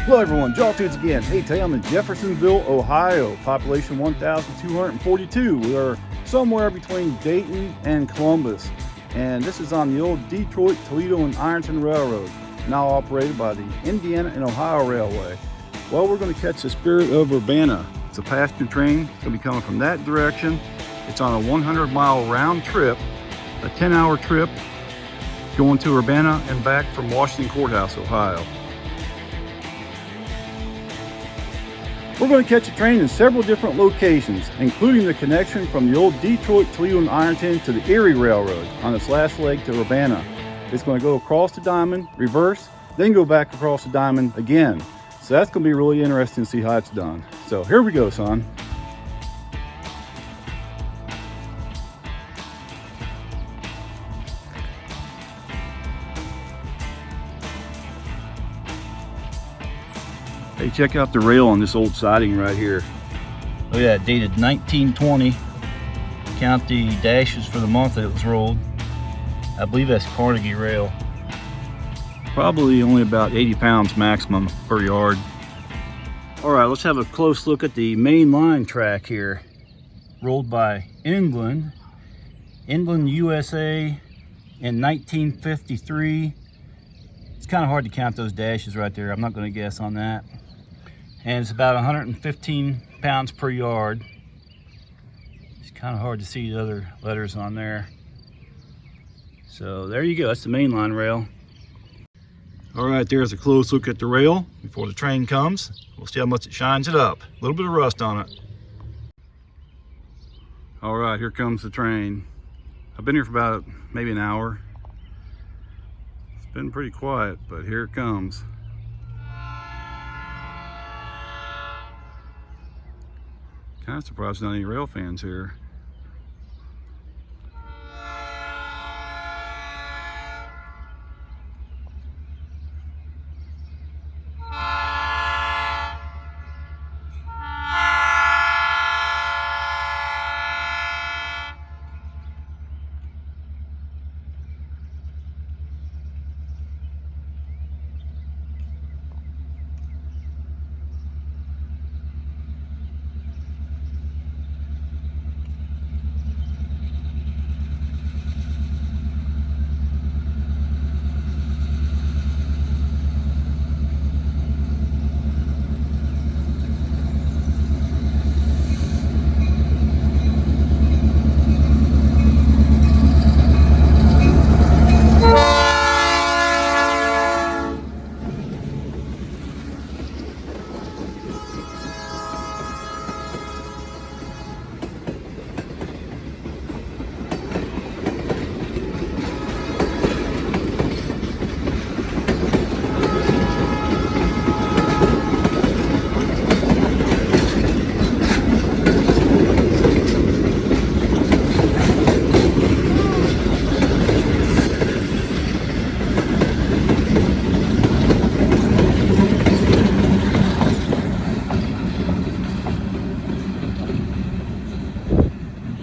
Hello everyone, Jawtooths again. Hey, today I'm in Jeffersonville, Ohio, population 1,242. We are somewhere between Dayton and Columbus. And this is on the old Detroit, Toledo, and Ironton Railroad, now operated by the Indiana and Ohio Railway. Well, we're going to catch the Spirit of Urbana. It's a passenger train. It's going to be coming from that direction. It's on a 100-mile round trip, a 10-hour trip going to Urbana and back from Washington Courthouse, Ohio. We're going to catch a train in several different locations, including the connection from the old Detroit, Toledo, and Ironton to the Erie Railroad on its last leg to Urbana. It's going to go across the diamond, reverse, then go back across the diamond again. So that's going to be really interesting to see how it's done. So here we go, son. Hey, check out the rail on this old siding right here. Look at that, dated 1920. Count the dashes for the month that it was rolled. I believe that's Carnegie rail. Probably only about 80 pounds maximum per yard. All right, let's have a close look at the main line track here. Rolled by England, USA in 1953. It's kind of hard to count those dashes right there. I'm not going to guess on that. And it's about 115 pounds per yard. It's kind of hard to see the other letters on there. So there you go, that's the mainline rail. All right, there's a close look at the rail before the train comes. We'll see how much it shines it up. A little bit of rust on it. All right, here comes the train. I've been here for about maybe an hour. It's been pretty quiet, but here it comes. Kind of surprised there's not any rail fans here.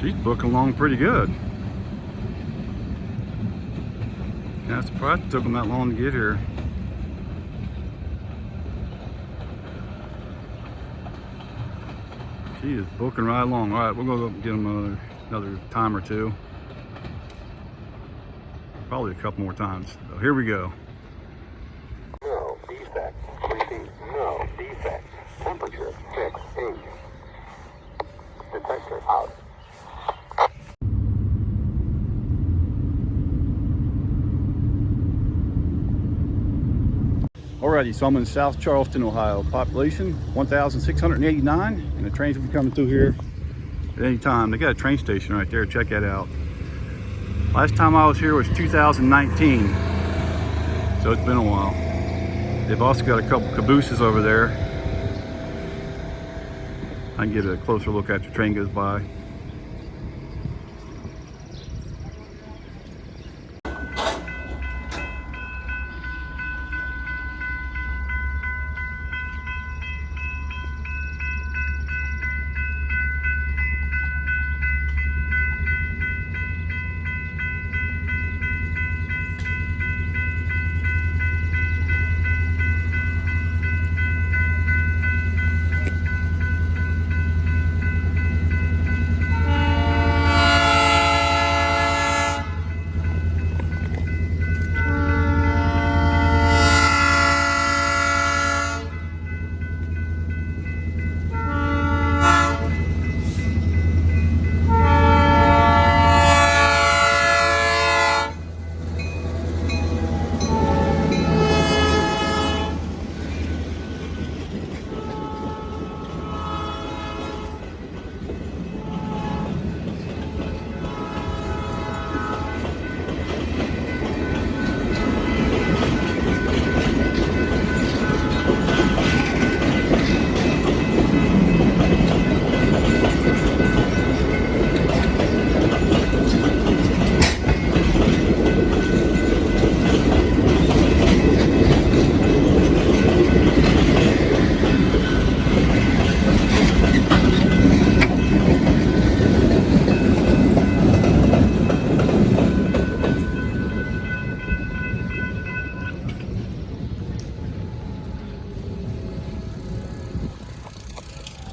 She's booking along pretty good. Kind of surprised it took them that long to get here. She is booking right along. All right, we'll go get them another time or two. Probably a couple more times. So here we go. No defect. Repeat, no defect. Temperature, 6, 8. Detector out. Alrighty, so I'm in South Charleston, Ohio. Population 1,689, and the trains will be coming through here at any time. They got a train station right there. Check that out. Last time I was here was 2019, so it's been a while. They've also got a couple cabooses over there. I can get a closer look after the train goes by.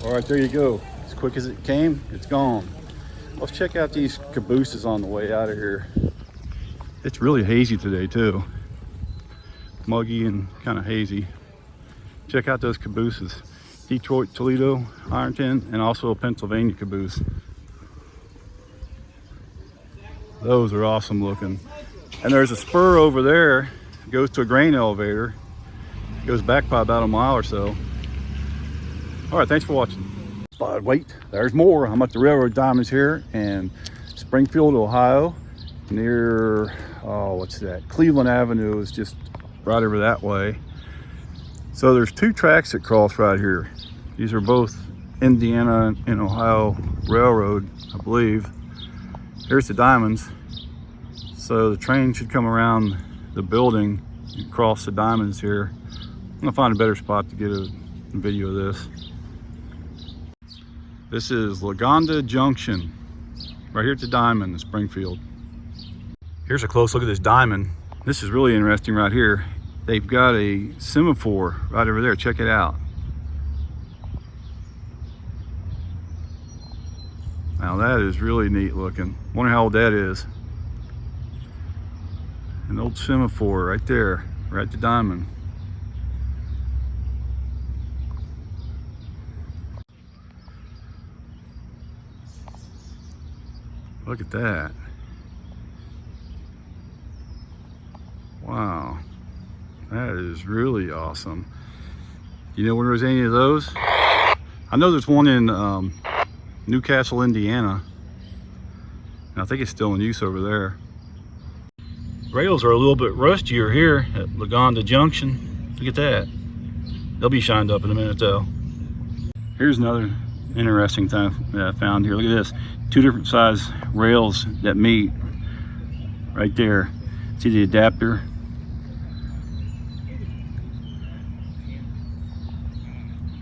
All right, there you go. As quick as it came, it's gone. Let's check out these cabooses on the way out of here. It's really hazy today too. Muggy and kind of hazy. Check out those cabooses. Detroit, Toledo, Ironton, and also a Pennsylvania caboose. Those are awesome looking. And there's a spur over there, goes to a grain elevator. Goes back by about a mile or so. All right, thanks for watching. But wait, there's more. I'm at the railroad diamonds here in Springfield, Ohio, near, oh, what's that? Cleveland Avenue is just right over that way. So there's two tracks that cross right here. These are both Indiana and Ohio Railroad, I believe. Here's the diamonds. So the train should come around the building and cross the diamonds here. I'm gonna find a better spot to get a video of this. This is Lagonda Junction, right here at the diamond in Springfield. Here's a close look at this diamond. This is really interesting right here. They've got a semaphore right over there. Check it out. Now that is really neat looking. Wonder how old that is. An old semaphore right there, right at the diamond. Look at that. Wow. That is really awesome. You know where there's any of those? I know there's one in Newcastle, Indiana. And I think it's still in use over there. Rails are a little bit rustier here at Lagonda Junction. Look at that. They'll be shined up in a minute though. Here's another interesting thing that I found here. Look at this. Two different size rails that meet right there. See the adapter?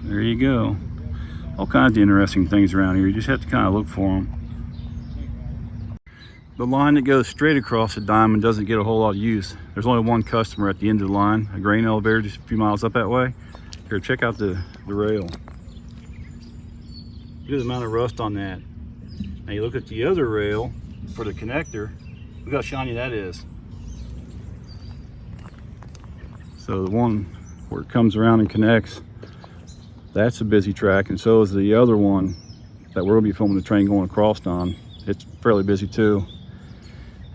There you go. All kinds of interesting things around here. You just have to kind of look for them. The line that goes straight across the diamond doesn't get a whole lot of use. There's only one customer at the end of the line, a grain elevator just a few miles up that way. Here, check out the rail. Look at the amount of rust on that. Now you look at the other rail for the connector. Look how shiny that is. So the one where it comes around and connects, that's a busy track, and so is the other one that we're gonna be filming the train going across on. It's fairly busy too.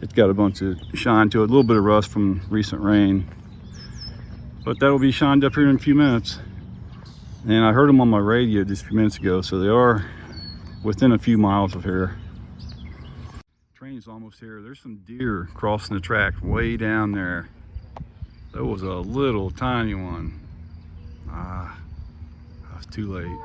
It's got a bunch of shine to it, a little bit of rust from recent rain. But that'll be shined up here in a few minutes. And I heard them on my radio just a few minutes ago, so they are within a few miles of here. Train is almost here. There's some deer crossing the track way down there. That was a little tiny one. I was too late.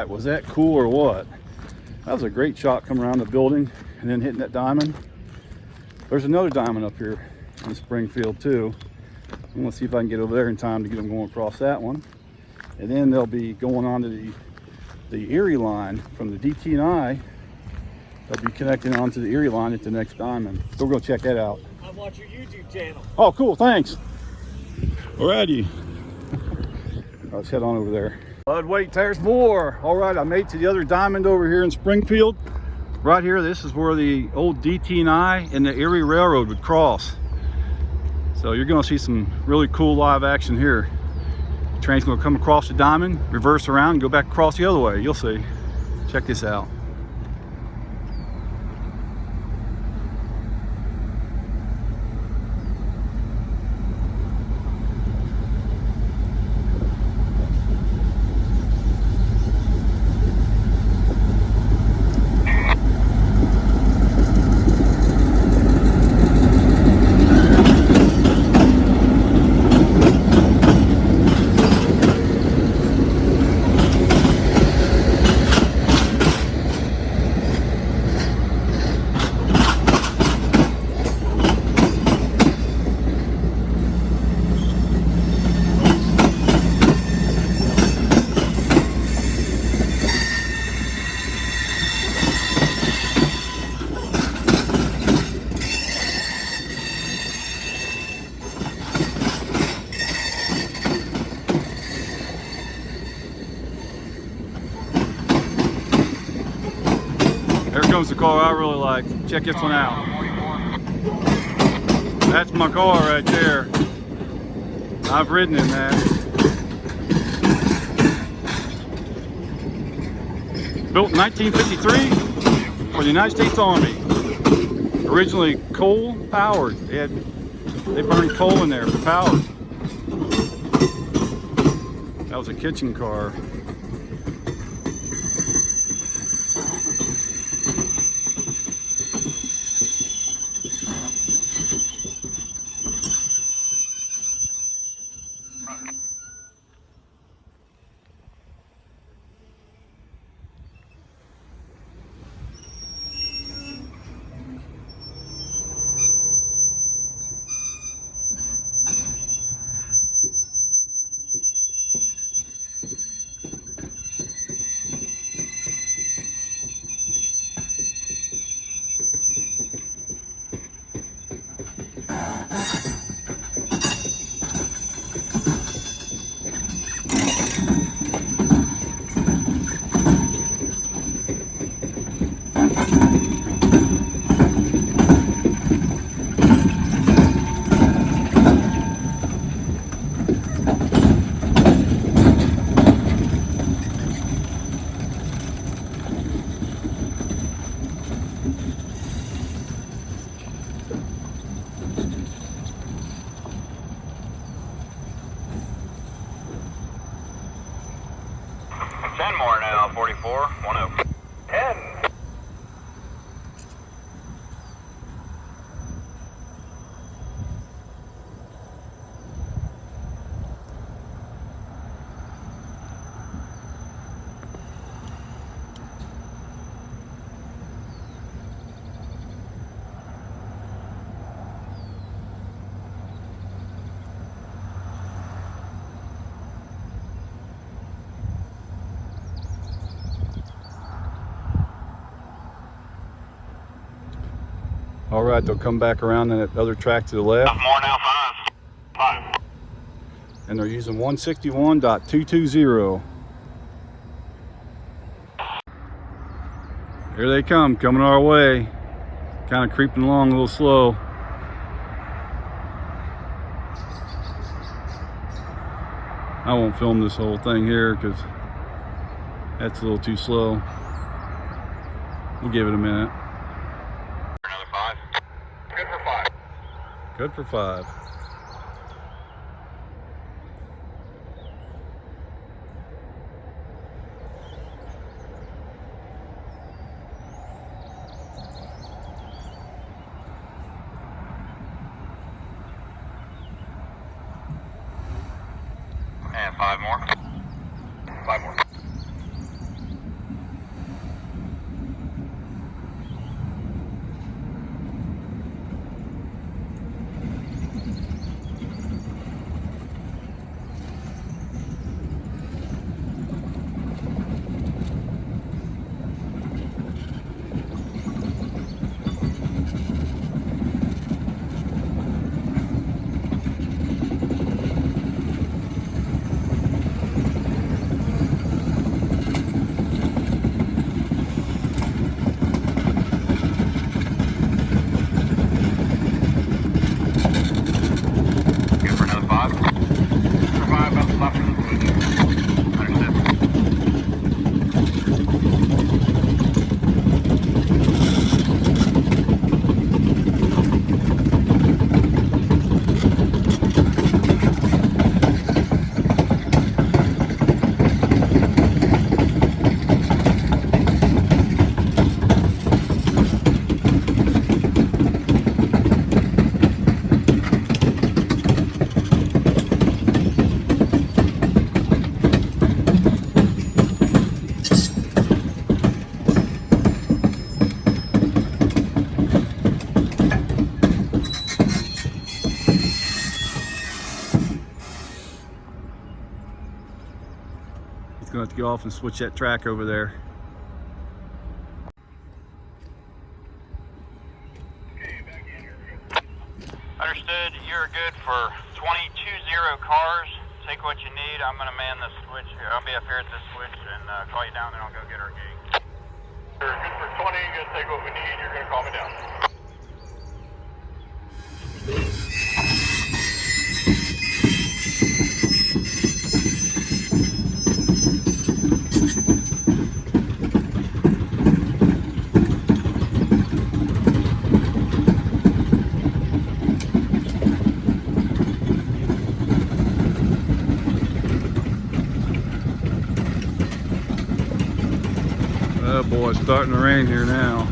right, was that cool or what? That was a great shot coming around the building and then hitting that diamond. There's another diamond up here in Springfield too. I'm gonna see if I can get over there in time to get them going across that one. And then they'll be going on to the Erie line from the DT&I. They'll be connecting onto the Erie line at the next diamond. So we're gonna check that out. I watch your YouTube channel. Oh, cool, thanks. Alrighty. Let's head on over there. But wait, there's more. All right, I made it to the other diamond over here in Springfield. Right here, this is where the old DT&I and the Erie Railroad would cross. So you're gonna see some really cool live action here. The train's gonna come across the diamond, reverse around, and go back across the other way. You'll see. Check this out. Here comes the car I really like. Check this one out. That's my car right there. I've ridden in that. Built in 1953 for the United States Army. Originally coal powered. They burned coal in there for power. That was a kitchen car. More now, 44, 10. 10. All right, they'll come back around in that other track to the left. More now, 5. And they're using 161.220. Here they come, coming our way. Kind of creeping along a little slow. I won't film this whole thing here because that's a little too slow. We'll give it a minute. Another 5. Good for 5. Good for 5. And 5 more. 5 more. to go off and switch that track over there. Understood. You're good for 22-0 cars. Take what you need. I'm going to man the switch here. I'll be up here at this switch and call you down, and I'll go get our gate. You're good for 20. You're going to take what we need. You're going to call me down. Oh boy, it's starting to rain here now.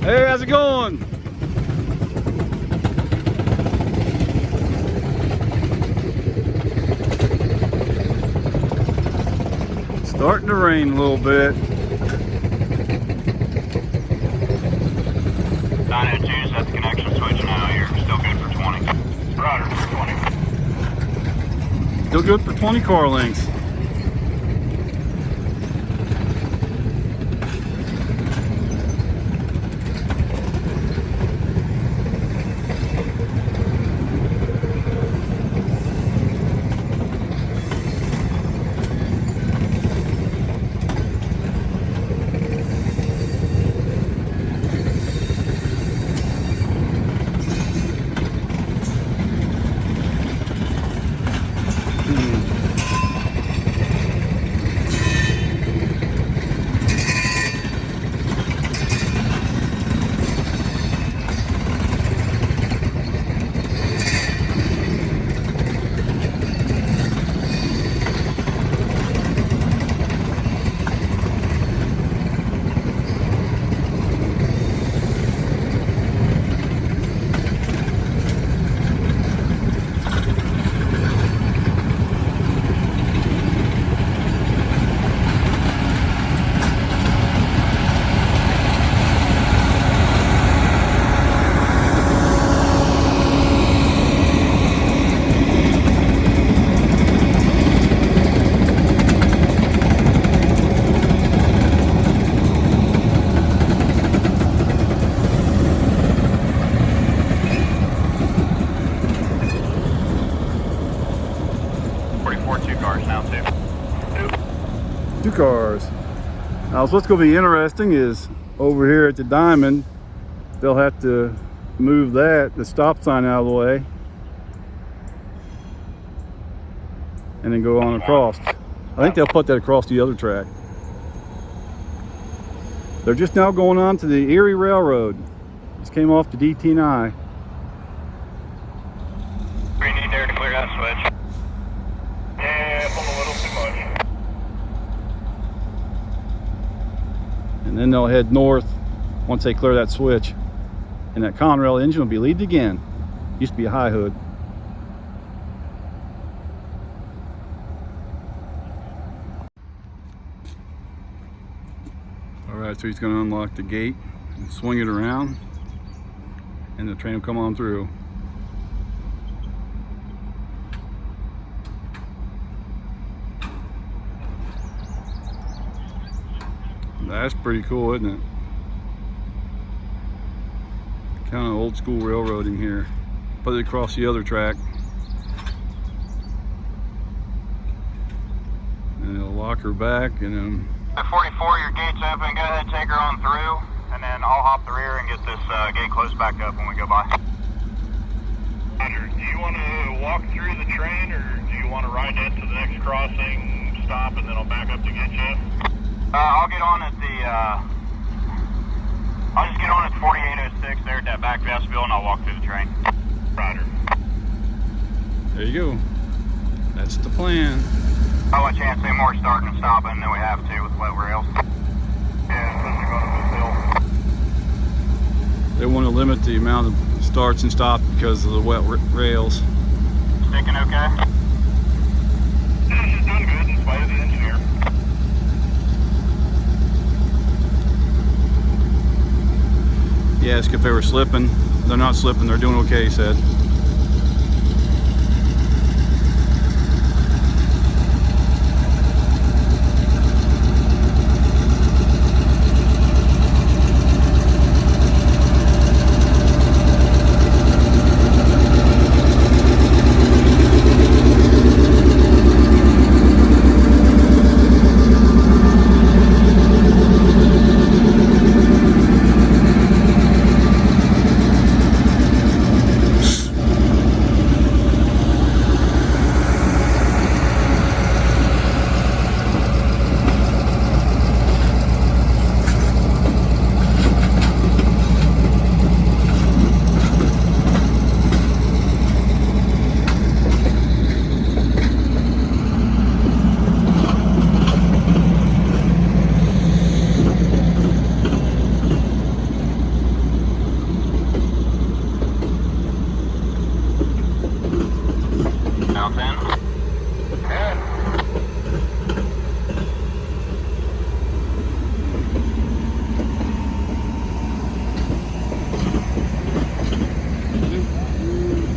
Hey, how's it going? Starting to rain a little bit. 902's at the connection switch now. You're still good for 20. Roger, for 20. Still good for 20 car lengths. Two cars. Now what's going to be interesting is over here at the Diamond, they'll have to move the stop sign out of the way, and then go on across. I think they'll put that across the other track. They're just now going on to the Erie Railroad. Just came off the DT&I. What do you need there to clear that switch? Yeah, pull a little too much. And then they'll head north once they clear that switch. And that Conrail engine will be leaved again. Used to be a high hood. Alright, so he's going to unlock the gate and swing it around, and the train will come on through. That's pretty cool, isn't it? Kind of old school railroading here. Put it across the other track. And it'll lock her back, and then... At 44, your gate's open. Go ahead and take her on through, and then I'll hop the rear and get this gate closed back up when we go by. Roger. Do you want to walk through the train, or do you want to ride that to the next crossing, stop, and then I'll back up to get you? I'll get on at the, I'll just get on at 4806 there at that back vestibule, and I'll walk through the train. Roger. There you go. That's the plan. I'll let Chance say more starting and stopping than we have to with wet rails. Yeah, especially going up this hill. They want to limit the amount of starts and stops because of the wet rails. Sticking okay? Yeah, she's doing good in spite of the engineer. He asked if they were slipping. They're not slipping, they're doing okay, he said.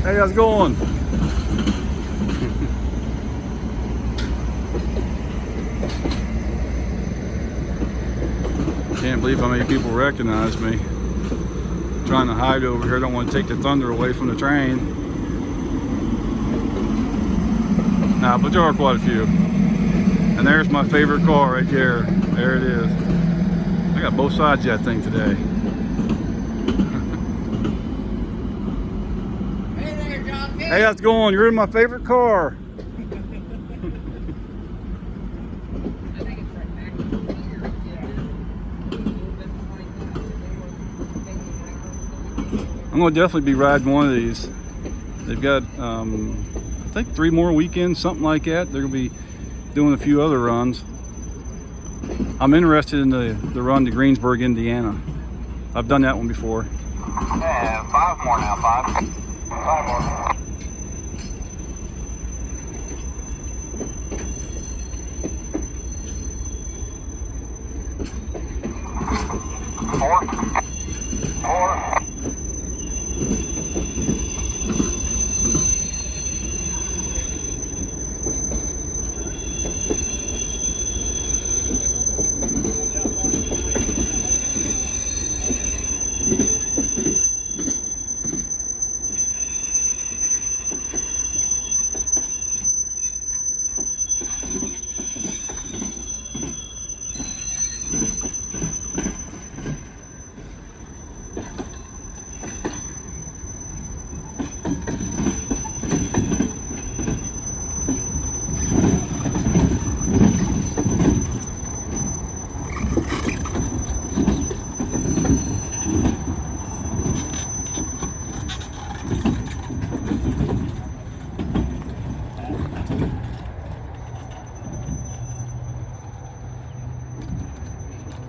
Hey, how's it going? Can't believe how many people recognize me. Trying to hide over here. Don't want to take the thunder away from the train. Nah, but there are quite a few. And there's my favorite car right there. There it is. I got both sides of that thing today. Hey, how's it going? You're in my favorite car. I'm going to definitely be riding one of these. They've got, I think 3 more weekends, something like that. They're going to be doing a few other runs. I'm interested in the run to Greensburg, Indiana. I've done that one before. Yeah, 5 more now, 5 more. Four.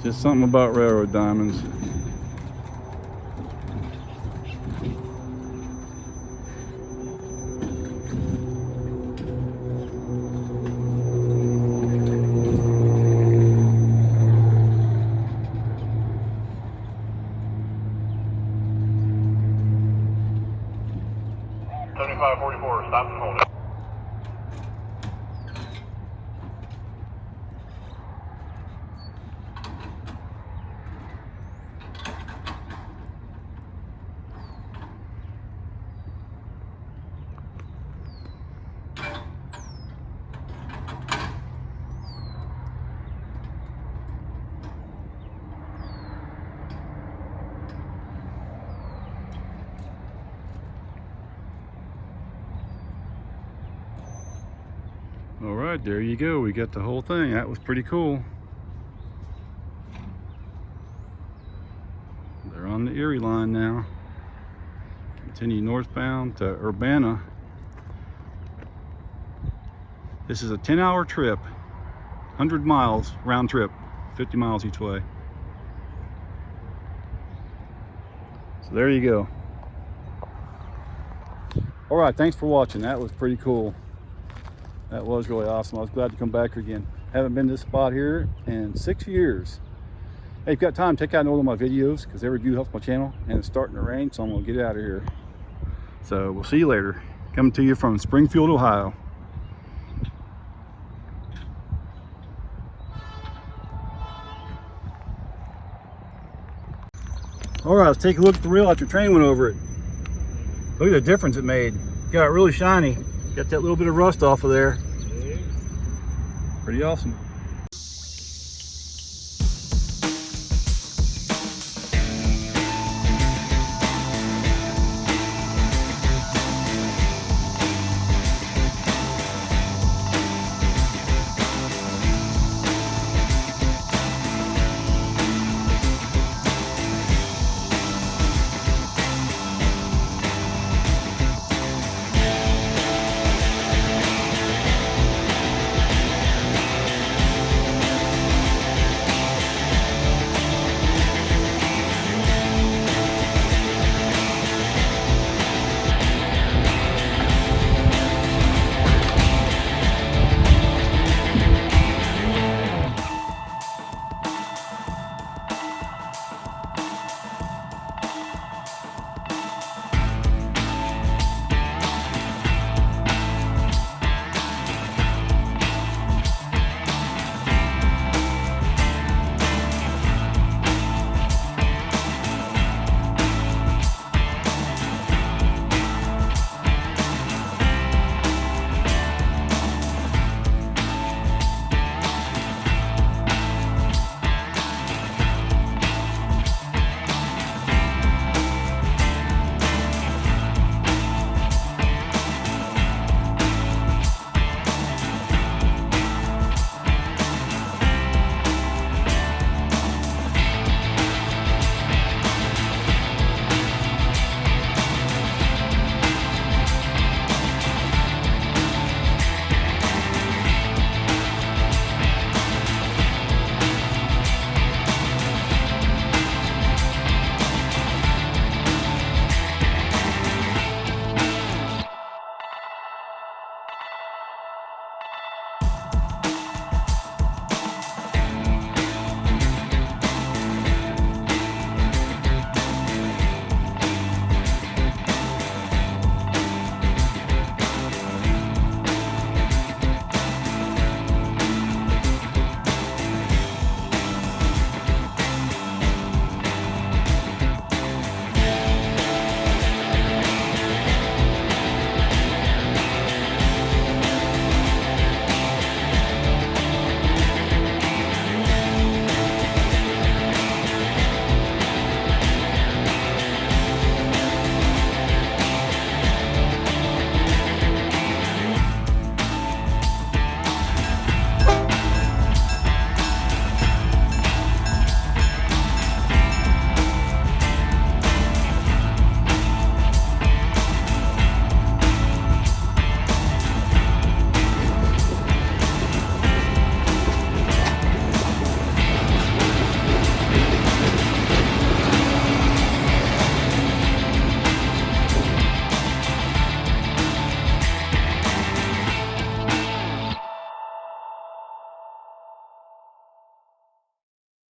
Just something about railroad diamonds. Stop and hold it. All right, there you go. We got the whole thing. That was pretty cool. They're on the Erie line now. Continue northbound to Urbana. This is a 10-hour trip, 100 miles round trip, 50 miles each way. So there you go. All right, thanks for watching. That was pretty cool. That was really awesome. I was glad to come back again. Haven't been to this spot here in 6 years. Hey, if you've got time, check out all of my videos because every view helps my channel, and it's starting to rain, so I'm gonna get out of here. So we'll see you later. Coming to you from Springfield, Ohio. All right, let's take a look at the rail after the train went over it. Look at the difference it made. Got it really shiny. Got that little bit of rust off of there. Pretty awesome.